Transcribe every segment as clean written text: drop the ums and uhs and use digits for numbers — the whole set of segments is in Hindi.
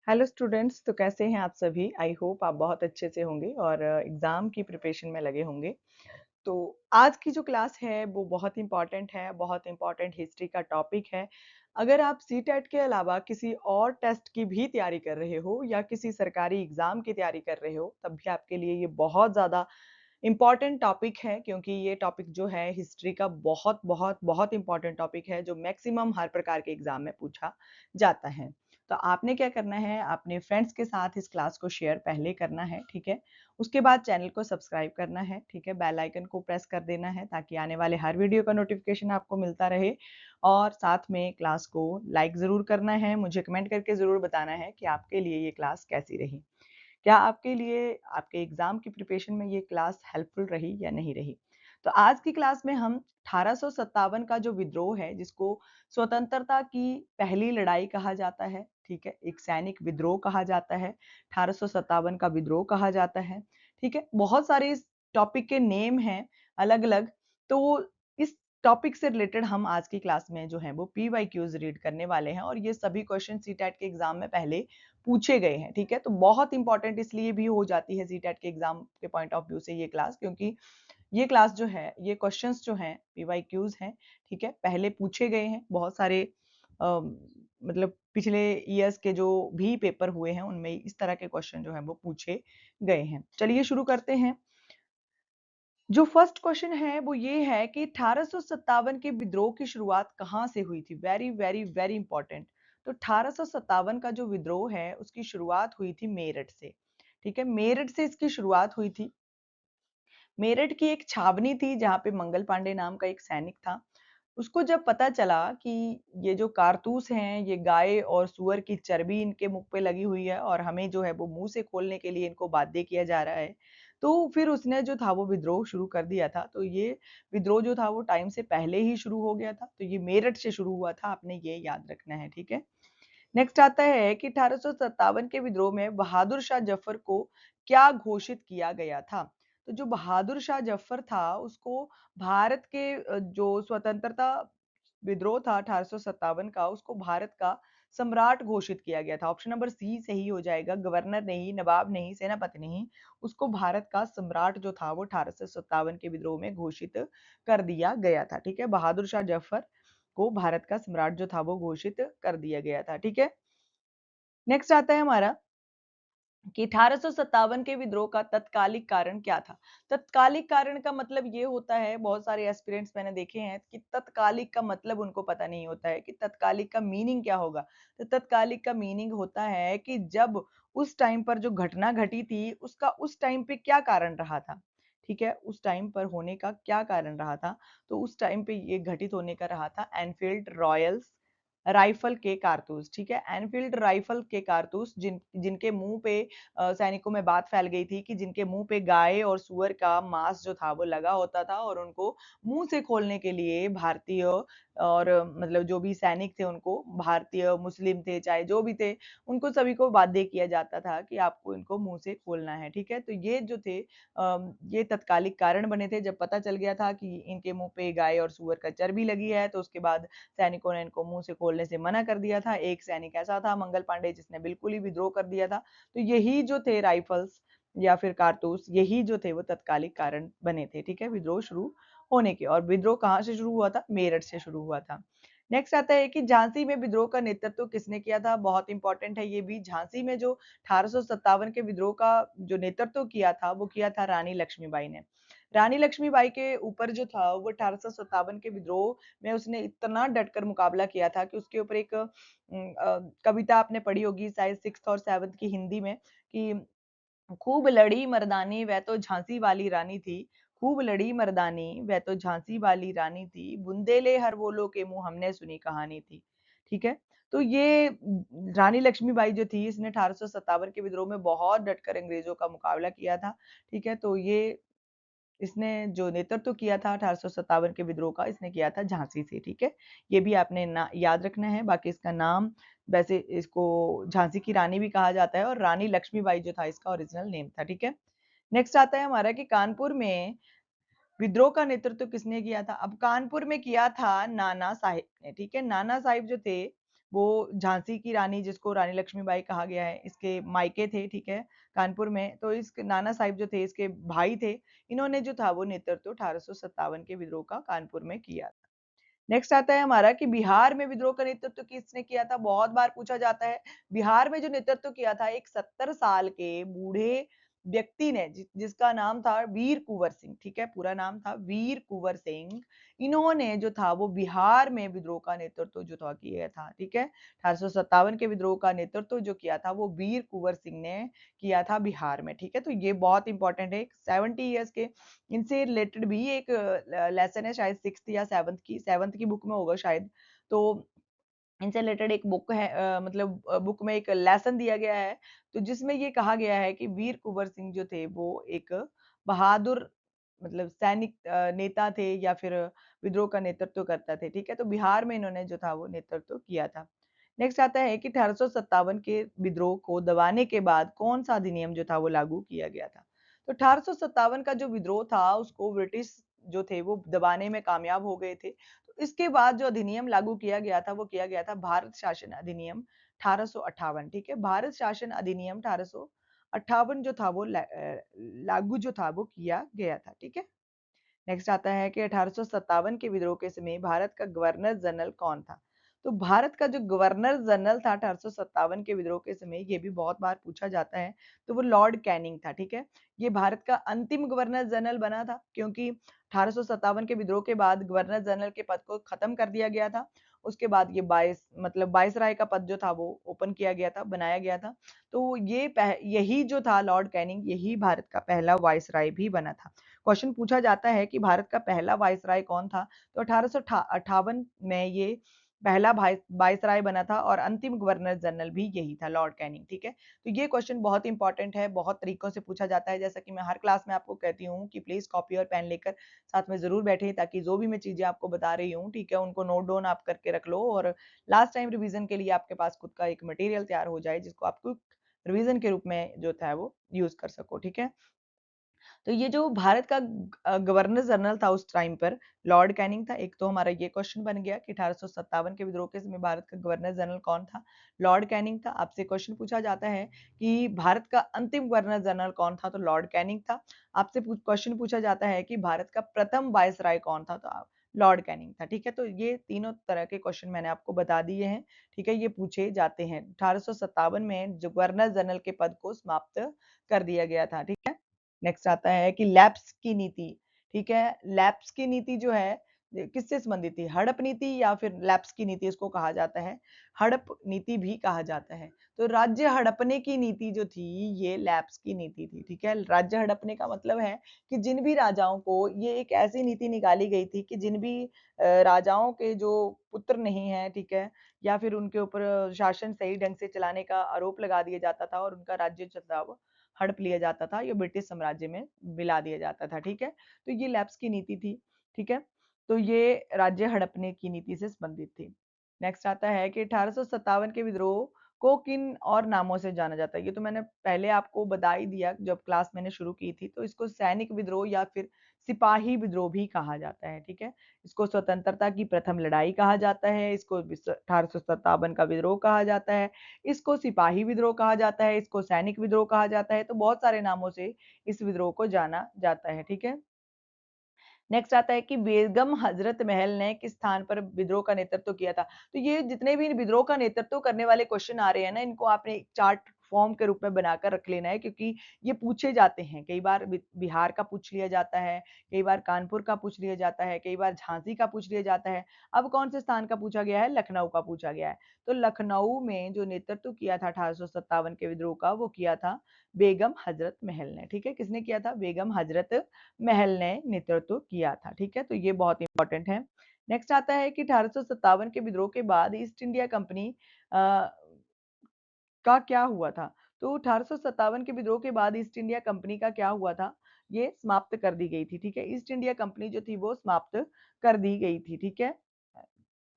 हेलो स्टूडेंट्स, तो कैसे हैं आप सभी? आई होप आप बहुत अच्छे से होंगे और एग्ज़ाम की प्रिपरेशन में लगे होंगे। तो आज की जो क्लास है वो बहुत इम्पोर्टेंट है, बहुत इम्पोर्टेंट हिस्ट्री का टॉपिक है। अगर आप सीटेट के अलावा किसी और टेस्ट की भी तैयारी कर रहे हो या किसी सरकारी एग्ज़ाम की तैयारी कर रहे हो, तब भी आपके लिए ये बहुत ज़्यादा इम्पोर्टेंट टॉपिक है क्योंकि ये टॉपिक जो है हिस्ट्री का बहुत, बहुत, बहुत इम्पोर्टेंट टॉपिक है जो मैक्सिमम हर प्रकार के एग्ज़ाम में पूछा जाता है। तो आपने क्या करना है, अपने फ्रेंड्स के साथ इस क्लास को शेयर पहले करना है, ठीक है? उसके बाद चैनल को सब्सक्राइब करना है, ठीक है? बेल आइकन को प्रेस कर देना है ताकि आने वाले हर वीडियो का नोटिफ़िकेशन आपको मिलता रहे और साथ में क्लास को लाइक ज़रूर करना है, मुझे कमेंट करके ज़रूर बताना है कि आपके लिए ये क्लास कैसी रही। क्या आपके लिए आपके एग्ज़ाम की प्रिपरेशन में ये क्लास हेल्पफुल रही या नहीं रही? तो आज की क्लास में हम 1857 का जो विद्रोह है, जिसको स्वतंत्रता की पहली लड़ाई कहा जाता है, ठीक है? एक सैनिक विद्रोह कहा जाता है, 1857 का विद्रोह कहा जाता है, ठीक है? बहुत सारे इस टॉपिक के नेम हैं अलग-अलग, तो इस टॉपिक से रिलेटेड हम आज की क्लास में जो है वो पीवाईक्यूज़ रीड करने वाले हैं और ये सभी क्वेश्चन सीटेट के एग्ज़ाम में पहले पूछे गए हैं, ठीक है? तो बहुत इम्पोर्टेंट इसलिए भी हो जाती है सीटेट के एग्ज़ाम के पॉइंट ऑफ व्यू से ये क्लास क्योंकि ये क्लास जो है, ये क्वेश्चंस जो हैं पीवाईक्यूज़ हैं, ठीक है? पहले पूछे गए हैं बहुत सारे मतलब पिछले ईयर्स के जो भी पेपर हुए हैं, उनमें इस तरह के क्वेश्चन जो हैं वो पूछे गए हैं। चलिए शुरू करते हैं। जो फर्स्ट क्वेश्चन है वो ये है कि 1857 के विद्रोह की शुरुआत कहाँ से हुई थी? Very very very important. तो 1857 का जो विद्रोह है उसकी शुरुआत हुई थी मेरठ से, ठीक है? मेरठ से इसकी शुरुआत हुई थी। मेरठ की एक छावनी थी जहाँ पे मंगल पांडे नाम का एक सैनिक था। उसको जब पता चला कि ये जो कारतूस हैं, ये गाय और सूअर की चर्बी इनके मुँह पे लगी हुई है और हमें जो है वो मुँह से खोलने के लिए इनको बाध्य किया जा रहा है, तो फिर उसने जो था वो विद्रोह शुरू कर दिया था। तो ये विद्रोह जो था वो टाइम से पहले ही शुरू हो गया था, तो ये मेरठ से शुरू हुआ था, आपने ये याद रखना है, ठीक है? नेक्स्ट आता है कि 1857 के विद्रोह में बहादुर शाह जफर को क्या घोषित किया गया था? तो जो बहादुर शाह जफर था, उसको भारत के जो स्वतंत्रता विद्रोह था 1857 का, उसको भारत का सम्राट घोषित किया गया था। ऑप्शन नंबर सी सही हो जाएगा। गवर्नर नहीं, नवाब नहीं, सेनापति नहीं, उसको भारत का सम्राट जो था वो 1857 के विद्रोह में घोषित कर दिया गया था, ठीक है? बहादुर शाह जफर को भारत का सम्राट जो था वो घोषित कर दिया गया था, ठीक है? नेक्स्ट आता है हमारा कि 1857 के विद्रोह का तत्कालिक कारण क्या था? तत्कालिक कारण का मतलब ये होता है, बहुत सारे एस्पिरेंट्स मैंने देखे हैं कि तत्कालिक का मतलब उनको पता नहीं होता है कि तत्कालिक का मीनिंग क्या होगा। तो तत्कालिक का मीनिंग होता है कि जब उस टाइम पर जो घटना घटी थी, उसका उस टाइम पे क्या कारण रहा था, ठीक है? उस टाइम पर होने का क्या कारण रहा था? तो उस टाइम पे ये घटित होने का रहा था एनफील्ड रॉयल्स राइफल के कारतूस, ठीक है? एनफील्ड राइफल के कारतूस जिनके मुँह पे सैनिकों में बात फैल गई थी कि जिनके मुँह पे गाय और सूअर का मांस जो था वो लगा होता था और उनको मुँह से खोलने के लिए भारतीय और मतलब जो भी सैनिक थे उनको भारतीय, मुस्लिम थे, चाहे जो भी थे, उनको सभी को बाध्य किया जाता था कि आपको इनको मुँह से खोलना है, ठीक है? तो ये जो थे ये तत्कालिक कारण बने थे जब पता चल गया था कि इनके मुँह पे गाय और सूअर का चर्बी लगी है, तो उसके बाद सैनिकों ने इनको मुँह से खोलने से मना कर दिया था। एक सैनिक ऐसा था मंगल पांडे जिसने बिल्कुल ही विद्रोह कर दिया था। तो यही जो थे राइफल्स या फिर कारतूस, यही जो थे वो तत्कालिक कारण बने थे, ठीक है? विद्रोह शुरू होने के। और विद्रोह कहाँ से शुरू हुआ था? मेरठ से शुरू हुआ था। नेक्स्ट आता है कि झांसी में विद्रोह का नेतृत्व किसने किया था? बहुत इंपॉर्टेंट है ये भी। झांसी में जो 1857 के विद्रोह का जो नेतृत्व किया था, वो किया था रानी लक्ष्मीबाई ने। रानी लक्ष्मीबाई के ऊपर जो था वो 1857 के विद्रोह में उसने इतना डटकर मुकाबला किया था कि उसके ऊपर एक कविता आपने पढ़ी होगी शायद 6th और 7th की हिंदी में कि खूब लड़ी मर्दानी वह तो झांसी वाली रानी थी, खूब लड़ी मर्दानी वह तो झांसी वाली रानी थी, बुंदेले हर बोलो के मुँह हमने सुनी कहानी थी। ठीक है? तो ये रानी लक्ष्मीबाई जो थी इसने 1857 के विद्रोह में बहुत डटकर अंग्रेज़ों का मुकाबला किया था। ठीक है? तो ये इसने जो नेतृत्व किया था 1857 के विद्रोह का, इसने किया था झांसी से, ठीक है? ये भी आपने ना याद रखना है, बाकी इसका नाम वैसे इसको झांसी की रानी भी कहा जाता है और रानी लक्ष्मीबाई जो था इसका ओरिजिनल नेम था, ठीक है? नेक्स्ट आता है हमारा कि कानपुर में विद्रोह का नेतृत्व किसने किया था? अब कानपुर में किया था नाना साहिब ने, ठीक है? नाना साहिब जो थे, वो झांसी की रानी जिसको रानी लक्ष्मीबाई कहा गया है, इसके मायके थे, ठीक है, कानपुर में। तो इस नाना साहिब जो थे इसके भाई थे, इन्होंने जो था वो नेतृत्व 1857 के विद्रोह का कानपुर में किया था। नेक्स्ट आता है हमारा कि बिहार में विद्रोह का नेतृत्व किसने किया था? बहुत बार पूछा जाता है। बिहार में जो नेतृत्व किया था एक 70 साल के बूढ़े व्यक्ति ने जिसका नाम था वीर कुंवर सिंह, ठीक है, पूरा नाम था वीर कुंवर सिंह। इन्होंने जो था वो बिहार में विद्रोह का नेतृत्व जो था किया था, ठीक है। 1857 के विद्रोह का नेतृत्व जो किया था वो वीर कुंवर सिंह ने किया था बिहार में, ठीक है। तो ये बहुत इंपॉर्टेंट है। 70 ईयर्स के इनसे रिलेटेड भी एक लेसन है, शायद 6th या 7th की बुक में होगा शायद। तो इनसे रिलेटेड एक बुक है, मतलब बुक में एक लेसन दिया गया है, तो जिसमें ये कहा गया है कि वीर कुंवर सिंह जो थे वो एक बहादुर मतलब सैनिक नेता थे या फिर विद्रोह का नेतृत्व करता थे, ठीक है। तो बिहार में इन्होंने जो था वो नेतृत्व किया था। नेक्स्ट आता है कि 1857 के विद्रोह को दबाने के बाद कौन सा अधिनियम जो था वो लागू किया गया था? तो 1857 का जो विद्रोह था उसको ब्रिटिश जो थे वो दबाने में कामयाब हो गए थे। तो इसके बाद जो अधिनियम लागू किया गया था वो किया गया था भारत शासन अधिनियम 1858, ठीक है। भारत शासन अधिनियम 1858 जो था वो लागू जो था वो किया गया था, ठीक है। नेक्स्ट आता है कि 1857 के विद्रोह के समय भारत का गवर्नर जनरल कौन था? तो भारत का जो गवर्नर जनरल था 1857 के विद्रोह के समय, ये भी बहुत बार पूछा जाता है, तो वो लॉर्ड कैनिंग था, ठीक है। ये भारत का अंतिम गवर्नर जनरल बना था क्योंकि 1857 के विद्रोह के बाद गवर्नर जनरल के पद को खत्म कर दिया गया था। उसके बाद ये 22 मतलब वाइसराय का पद जो था वो ओपन किया गया था, बनाया गया था। तो यही जो था लॉर्ड कैनिंग, यही भारत का पहला वाइसराय भी बना था। क्वेश्चन पूछा जाता है कि भारत का पहला वाइसराय कौन था? तो 1858 में ये पहला वाइसराय बना था और अंतिम गवर्नर जनरल भी यही था, लॉर्ड कैनिंग, ठीक है। तो ये क्वेश्चन बहुत इंपॉर्टेंट है, बहुत तरीकों से पूछा जाता है। जैसा कि मैं हर क्लास में आपको कहती हूँ कि प्लीज कॉपी और पेन लेकर साथ में जरूर बैठे, ताकि जो भी मैं चीजें आपको बता रही हूँ, ठीक है, उनको नोट डाउन आप करके रख लो और लास्ट टाइम रिवीजन के लिए आपके पास खुद का एक मटेरियल तैयार हो जाए जिसको आपको रिवीजन के रूप में जो था वो यूज कर सको, ठीक है। तो ये जो भारत का गवर्नर जनरल था उस टाइम पर लॉर्ड कैनिंग था। एक तो हमारा ये क्वेश्चन बन गया कि 1857 के विद्रोह के समय भारत का गवर्नर जनरल कौन था? लॉर्ड कैनिंग था। आपसे क्वेश्चन पूछा जाता है कि भारत का अंतिम गवर्नर जनरल कौन था? तो लॉर्ड कैनिंग था। आपसे क्वेश्चन पूछा जाता है कि भारत का प्रथम वायसराय कौन था? तो लॉर्ड कैनिंग था, ठीक है। तो ये तीनों तरह के क्वेश्चन मैंने आपको बता दिए हैं, ठीक है, ये पूछे जाते हैं। 1857 में जो गवर्नर जनरल के पद को समाप्त कर दिया गया था, ठीक है। नेक्स्ट आता है कि लैप्स की नीति, ठीक है। लैप्स की नीति जो है किससे संबंधित थी? हड़प नीति या फिर लैप्स की नीति इसको कहा जाता है, हड़प नीति भी कहा जाता है। तो राज्य हड़पने की नीति जो थी ये लैप्स की नीति थी, ठीक है। राज्य हड़पने का मतलब है कि जिन भी राजाओं को, ये एक ऐसी नीति निकाली गई थी कि जिन भी राजाओं के जो पुत्र नहीं है, ठीक है, या फिर उनके ऊपर शासन सही ढंग से चलाने का आरोप लगा दिया जाता था और उनका राज्य जो था वो हड़प लिया जाता था या ब्रिटिश साम्राज्य में मिला दिया जाता था, ठीक है। तो ये लैप्स की नीति थी, ठीक है। तो ये राज्य हड़पने की नीति से संबंधित थी। नेक्स्ट आता है कि 1857 के विद्रोह को किन और नामों से जाना जाता है? ये तो मैंने पहले आपको बता ही दिया जब क्लास मैंने शुरू की थी। तो इसको सैनिक विद्रोह या फिर सिपाही विद्रोह भी कहा जाता है, ठीक है। इसको स्वतंत्रता की प्रथम लड़ाई कहा जाता है, इसको 1857 का विद्रोह कहा जाता है, इसको सिपाही विद्रोह कहा जाता है, इसको सैनिक विद्रोह कहा जाता है। तो बहुत सारे नामों से इस विद्रोह को जाना जाता है, ठीक है। नेक्स्ट आता है कि बेगम हजरत महल ने किस स्थान पर विद्रोह का नेतृत्व किया था? तो ये जितने भी विद्रोह का नेतृत्व करने वाले क्वेश्चन आ रहे हैं ना, इनको आपने एक चार्ट फॉर्म के रूप में बनाकर रख लेना है, क्योंकि ये पूछे जाते हैं। कई बार बिहार का पूछ लिया जाता है, कई बार कानपुर का पूछ लिया जाता है, कई बार झांसी का पूछ लिया जाता है। अब कौन से स्थान का पूछा गया है? लखनऊ का पूछा गया है। तो लखनऊ में जो नेतृत्व किया था 1857 के विद्रोह का, वो किया था बेगम हजरत महल ने, ठीक है। किसने किया था? बेगम हजरत महल ने नेतृत्व किया था, ठीक है। तो ये बहुत इंपॉर्टेंट है। नेक्स्ट आता है कि 1857 के विद्रोह के बाद ईस्ट इंडिया कंपनी का क्या हुआ था? तो 1857 के विद्रोह के बाद ईस्ट इंडिया कंपनी का क्या हुआ था? ये समाप्त कर दी गई थी, ठीक है। ईस्ट इंडिया कंपनी जो थी वो समाप्त कर दी गई थी, ठीक है।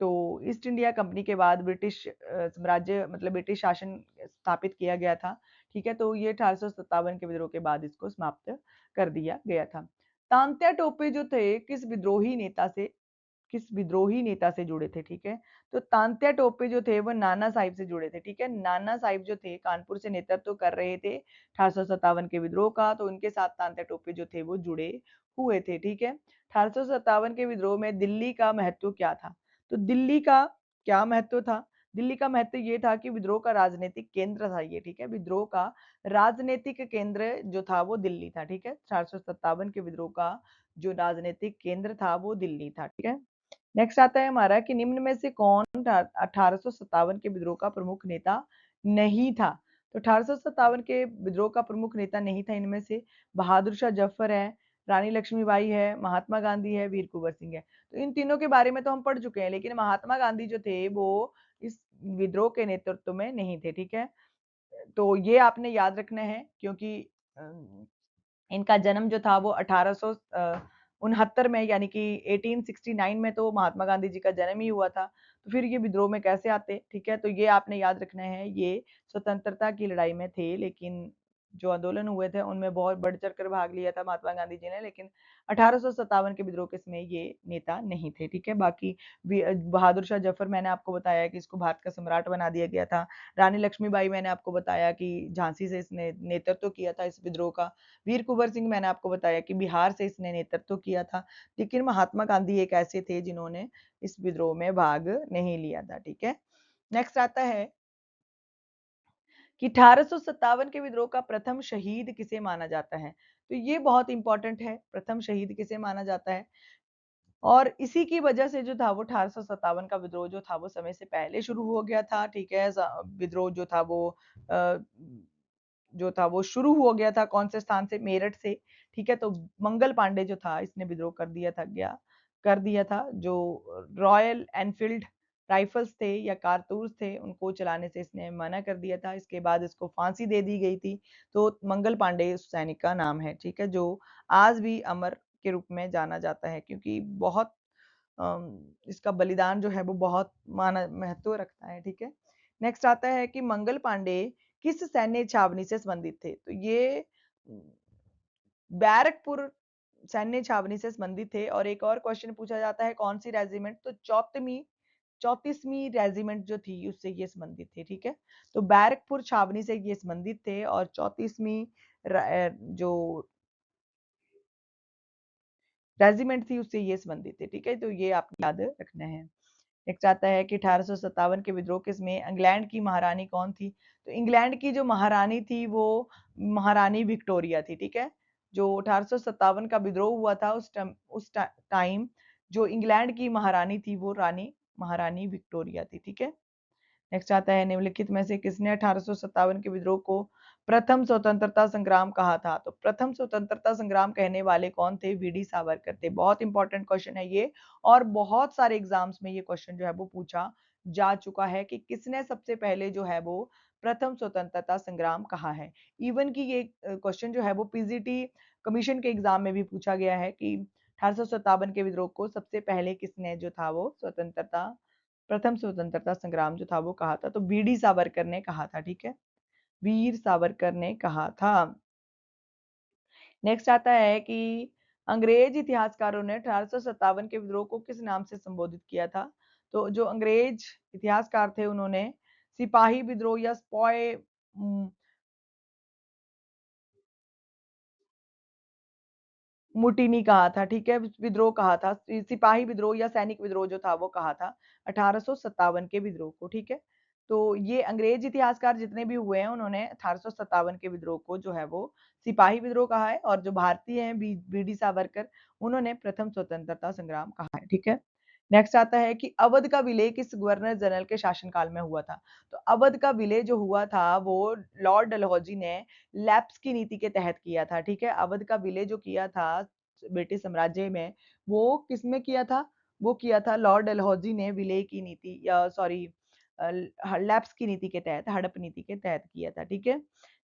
तो ईस्ट इंडिया कंपनी के बाद ब्रिटिश साम्राज्य मतलब ब्रिटिश शासन स्थापित किया गया था, ठीक है। तो ये 1857 के विद्रोह के बाद इसको समाप्त कर दिया गया था। तांत्या टोपे जो थे किस विद्रोही नेता से किस विद्रोही नेता से जुड़े थे, ठीक है। तो तांत्या टोपे जो थे वो नाना साहिब से जुड़े थे, ठीक है। नाना साहिब जो थे कानपुर से नेतृत्व कर रहे थे 1857 के विद्रोह का, तो उनके साथ तांत्या टोपे जो थे वो जुड़े हुए थे, ठीक है। 1857 के विद्रोह में दिल्ली का महत्व क्या था? तो दिल्ली का क्या महत्व था? दिल्ली का महत्व ये था कि विद्रोह का राजनीतिक केंद्र था ये, ठीक है। विद्रोह का राजनीतिक केंद्र जो था वो दिल्ली था, ठीक है। 1857 के विद्रोह का जो राजनीतिक केंद्र था वो दिल्ली था, ठीक है। नेक्स्ट आता है हमारा कि निम्न में से कौन 1857 के विद्रोह का प्रमुख नेता नहीं था? तो 1857 के विद्रोह का प्रमुख नेता नहीं था इनमें से बहादुर शाह जफर है, रानी लक्ष्मीबाई है, महात्मा गांधी है, वीर कुंवर सिंह है। तो इन तीनों के बारे में तो हम पढ़ चुके हैं, लेकिन महात्मा गांधी जो थे वो इस विद्रोह के नेतृत्व में नहीं थे, ठीक है। तो ये आपने याद रखना है, क्योंकि इनका जन्म जो था वो 1869 में, यानी कि 1869 में तो महात्मा गांधी जी का जन्म ही हुआ था। तो फिर ये विद्रोह में कैसे आते, ठीक है। तो ये आपने याद रखना है, ये स्वतंत्रता की लड़ाई में थे, लेकिन जो आंदोलन हुए थे उनमें बहुत बढ़ चढ़ कर भाग लिया था महात्मा गांधी जी ने, लेकिन 1857 के विद्रोह के समय ये नेता नहीं थे, ठीक है। बाकी बहादुर शाह जफर मैंने आपको बताया कि इसको भारत का सम्राट बना दिया गया था। रानी लक्ष्मीबाई मैंने आपको बताया कि झांसी से इसने नेतृत्व किया था इस विद्रोह का। वीर कुंवर सिंह मैंने आपको बताया कि बिहार से इसने नेतृत्व किया था, लेकिन महात्मा गांधी एक ऐसे थे जिन्होंने इस विद्रोह में भाग नहीं लिया था, ठीक है। नेक्स्ट आता है कि 1857 के विद्रोह का प्रथम शहीद किसे माना जाता है? तो ये बहुत इंपॉर्टेंट है, प्रथम शहीद किसे माना जाता है। और इसी की वजह से जो था वो 1857 का विद्रोह जो था वो समय से पहले शुरू हो गया था, ठीक है। विद्रोह जो था वो अ, जो था वो शुरू हो गया था कौन से स्थान से? मेरठ से, ठीक है। तो मंगल पांडे जो था इसने विद्रोह कर दिया था। जो रॉयल एनफील्ड राइफल्स थे या कारतूस थे उनको चलाने से इसने मना कर दिया था। इसके बाद इसको फांसी दे दी गई थी। तो मंगल पांडे उस सैनिक का नाम है, ठीक है, जो आज भी अमर के रूप में जाना जाता है, क्योंकि बहुत इसका बलिदान जो है वो बहुत माना महत्व रखता है, ठीक है। नेक्स्ट आता है कि मंगल पांडे किस सैन्य छावनी से संबंधित थे? तो ये बैरकपुर सैन्य छावनी से संबंधित थे। और एक और क्वेश्चन पूछा जाता है कौन सी रेजिमेंट? तो 34वीं रेजिमेंट जो थी उससे ये संबंधित थे, ठीक है। तो बैरकपुर छावनी से ये संबंधित थे और 34वीं जो रेजिमेंट थी उससे ये संबंधित थे, ठीक है। तो ये आपको याद रखना है। नेक्स्ट आता है कि 1857 के विद्रोह के समय इंग्लैंड की महारानी कौन थी? तो इंग्लैंड की जो महारानी थी वो महारानी विक्टोरिया थी, ठीक है। जो 1857 का विद्रोह हुआ था उस टाइम जो इंग्लैंड की महारानी थी वो महारानी विक्टोरिया थी, ठीक है। नेक्स्ट आता है निम्नलिखित में से किसने 1857 के विद्रोह को प्रथम स्वतंत्रता संग्राम कहा था? तो प्रथम स्वतंत्रता संग्राम कहने वाले कौन थे? वीडी सावरकर थे। बहुत इंपॉर्टेंट क्वेश्चन है ये, और बहुत सारे एग्जाम्स में ये क्वेश्चन जो है वो पूछा जा चुका है कि किसने सबसे पहले जो है वो प्रथम स्वतंत्रता संग्राम कहा है। इवन की ये क्वेश्चन जो है वो पीजीटी कमीशन के एग्जाम में भी पूछा गया है कि 1857 के विद्रोह को सबसे पहले किसने जो था वो प्रथम स्वतंत्रता संग्राम जो था वो कहा था? तो बीडी सावरकर ने कहा था, ठीक है। वीर सावरकर ने कहा था। नेक्स्ट आता है कि अंग्रेज इतिहासकारों ने 1857 के विद्रोह को किस नाम से संबोधित किया था? तो जो अंग्रेज इतिहासकार थे उन्होंने सिपाही विद्रोह या स्पॉय मुटिनी कहा था, ठीक है। विद्रोह कहा था, सिपाही विद्रोह या सैनिक विद्रोह जो था वो कहा था 1857 के विद्रोह को, ठीक है। तो ये अंग्रेज इतिहासकार जितने भी हुए हैं उन्होंने 1857 के विद्रोह को जो है वो सिपाही विद्रोह कहा है, और जो भारतीय हैं बीडी सावरकर उन्होंने प्रथम स्वतंत्रता संग्राम कहा है, ठीक है। नेक्स्ट आता है कि अवध का विलय किस गवर्नर जनरल के शासनकाल में हुआ था? तो अवध का विलय जो हुआ था वो लॉर्ड डलहौजी ने लैप्स की नीति के तहत किया था, ठीक है। अवध का विलय जो किया था ब्रिटिश साम्राज्य में वो किसमें किया था? वो किया था लॉर्ड डलहौजी ने विलय की नीति या सॉरी लैप्स की नीति के तहत, हड़प नीति के तहत किया था, ठीक है।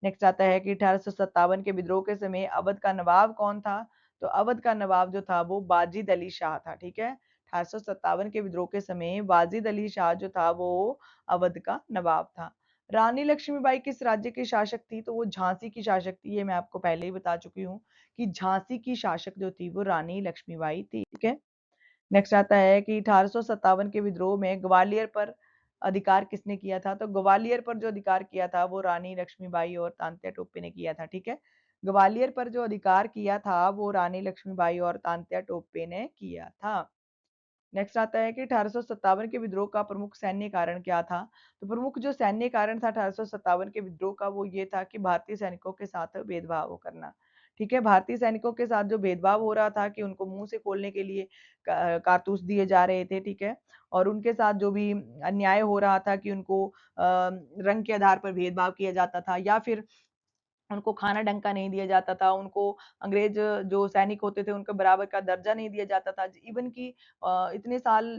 नेक्स्ट आता है कि 1857 के विद्रोह के समय अवध का नवाब कौन था? तो अवध का नवाब जो था वो वाजिद अली शाह था, ठीक है। 1857 के विद्रोह के समय वाजिद अली शाह जो था वो अवध का नवाब था। रानी लक्ष्मीबाई किस राज्य की शासक थी? तो वो झांसी की शासक थी। ये मैं आपको पहले ही बता चुकी हूँ कि झांसी की शासक जो थी वो रानी लक्ष्मीबाई थी, ठीक है। नेक्स्ट आता है कि 1857 के विद्रोह में ग्वालियर पर अधिकार किसने किया था? तो ग्वालियर पर जो अधिकार किया था वो रानी लक्ष्मीबाई और तात्या टोपे ने किया था, ठीक है? ग्वालियर पर जो अधिकार किया था वो रानी लक्ष्मीबाई और तात्या टोपे ने किया था। नेक्स्ट आता है कि 1857 के विद्रोह का प्रमुख सैन्य कारण क्या था? तो प्रमुख जो सैन्य कारण था 1857 के विद्रोह का वो ये था कि भारतीय सैनिकों के साथ भेदभाव करना। ठीक है, भारतीय सैनिकों के साथ जो भेदभाव हो रहा था कि उनको मुंह से खोलने के लिए कारतूस दिए जा रहे थे, ठीक है, और उनके साथ जो भी अन्याय हो रहा था कि उनको रंग के आधार पर भेदभाव किया जाता था या फिर उनको खाना ढंग का नहीं दिया जाता था, उनको अंग्रेज जो सैनिक होते थे, उनको बराबर का दर्जा नहीं दिया जाता था। इवन कि इतने साल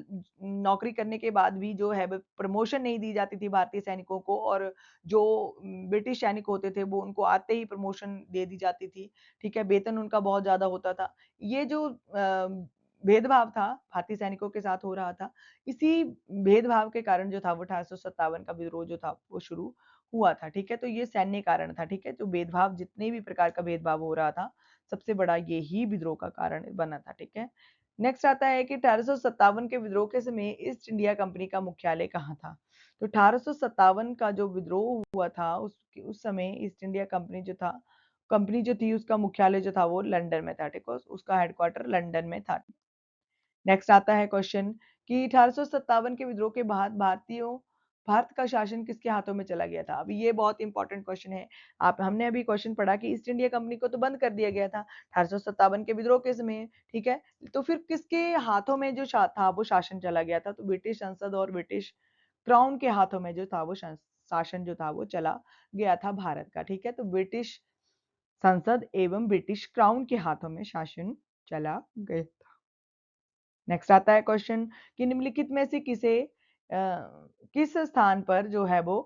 नौकरी करने के बाद भी जो है ब प्रमोशन नहीं दी जाती थी भारतीय सैनिकों को और जो ब्रिटिश सैनिक होते थे, वो उनको आते ही प्रमोशन दे दी जाती थी, ठीक है? वेतन उनका बहुत ज़्यादा होता था। ये जो भेदभाव था, भारतीय सैनिकों के साथ हो रहा था, इसी भेदभाव के कारण जो था वो 1857 का विद्रोह जो था, वो शुरू हुआ था, ठीक है? तो ये सैन्य कारण था, ठीक है? तो भेदभाव जितने भी प्रकार का भेदभाव हो रहा था, सबसे बड़ा ये ही विद्रोह का कारण बना था, ठीक है? नेक्स्ट आता है कि 1857 के विद्रोह के समय ईस्ट इंडिया कंपनी का मुख्यालय कहाँ था? तो 1857 का जो विद्रोह हुआ था, उस समय ईस्ट इंडिया कंपनी जो थी उसका मुख्यालय जो था वो लंदन में था, ठीक है? उसका हेडक्वार्टर लंदन में था। नेक्स्ट आता है क्वेश्चन कि 1857 के विद्रोह के बाद भारत का शासन किसके हाथों में चला गया था? अभी ये बहुत इंपॉर्टेंट क्वेश्चन है। आप हमने अभी क्वेश्चन पढ़ा कि ईस्ट इंडिया कंपनी को तो बंद कर दिया गया था 1857 के विद्रोह के समय, ठीक है? तो फिर किसके हाथों में जो था वो शासन चला गया था? तो ब्रिटिश संसद और ब्रिटिश क्राउन के हाथों में जो था वो शासन जो था वो चला गया था भारत का, ठीक है? तो ब्रिटिश संसद एवं ब्रिटिश क्राउन के हाथों में शासन चला गया। नेक्स्ट आता है क्वेश्चन कि निम्नलिखित में से किस स्थान पर जो है वो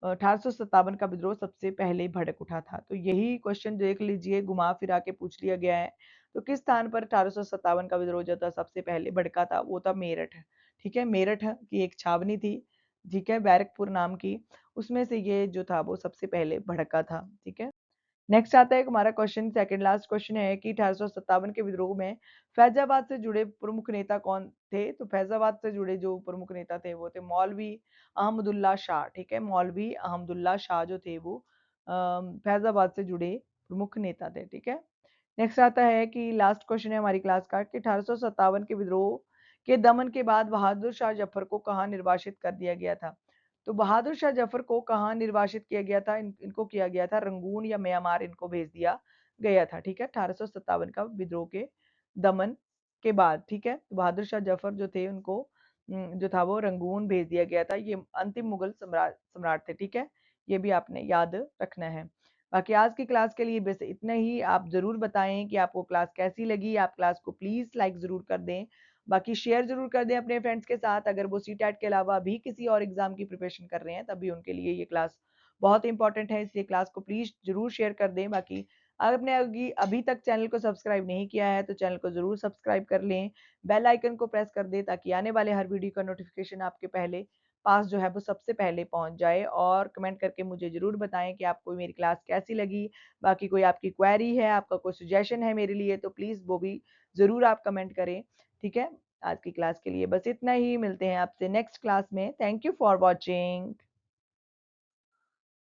1857 का विद्रोह सबसे पहले भड़क उठा था? तो यही क्वेश्चन देख लीजिए, घुमा फिरा के पूछ लिया गया है। तो किस स्थान पर 1857 का विद्रोह जो था सबसे पहले भड़का था? वो था मेरठ, ठीक है? मेरठ की एक छावनी थी, ठीक है, बैरकपुर नाम की, उसमें से ये जो था वो सबसे पहले भड़का था, ठीक है? नेक्स्ट आता है हमारा क्वेश्चन, सेकंड लास्ट क्वेश्चन है कि 1857 के विद्रोह में फैजाबाद से जुड़े प्रमुख नेता कौन थे? तो फैजाबाद से जुड़े जो प्रमुख नेता थे वो थे मौलवी अहमदुल्ला शाह, ठीक है? मौलवी अहमदुल्ला शाह जो थे वो फैजाबाद से जुड़े प्रमुख नेता थे, ठीक है? नेक्स्ट आता है कि लास्ट क्वेश्चन है हमारी क्लास का कि 1857 के विद्रोह के दमन के बाद बहादुर शाह जफर को कहाँ निर्वासित कर दिया गया था? तो बहादुर शाह जफर को कहाँ निर्वासित किया गया था? इनको किया गया था रंगून या म्यांमार, इनको भेज दिया गया था, ठीक है? 1857 का विद्रोह के दमन के बाद, ठीक है? तो बहादुर शाह जफर जो थे उनको जो था वो रंगून भेज दिया गया था। ये अंतिम मुगल सम्राट सम्राट थे, ठीक है? ये भी आपने याद रखना है। बाकी आज की क्लास के लिए बस इतना ही। आप ज़रूर बताएँ कि आपको क्लास कैसी लगी? आप क्लास को प्लीज़ लाइक ज़रूर कर दें। बाकी शेयर ज़रूर कर दें अपने फ्रेंड्स के साथ, अगर वो सीटेट के अलावा भी किसी और एग्ज़ाम की प्रिपरेशन कर रहे हैं, तब भी उनके लिए ये क्लास बहुत इंपॉर्टेंट है, इसलिए क्लास को प्लीज़ ज़रूर शेयर कर दें। बाकी अगर आपने अभी तक चैनल को सब्सक्राइब नहीं किया है, तो चैनल को ज़रूर सब्सक्राइब कर लें। बेल आइकन को प्रेस कर दें ताकि आने वाले हर वीडियो का नोटिफ़िकेशन आपके पहले पास जो है वो सबसे पहले पहुँच जाए, और कमेंट करके मुझे ज़रूर बताएँ कि आपको मेरी क्लास कैसी लगी। बाकी कोई आपकी क्वेरी है, आपका कोई सजेशन है मेरे लिए, तो प्लीज़ वो भी ज़रूर आप कमेंट करें, ठीक है? आज की क्लास के लिए बस इतना ही, मिलते हैं आपसे नेक्स्ट क्लास में। Thank you for watching.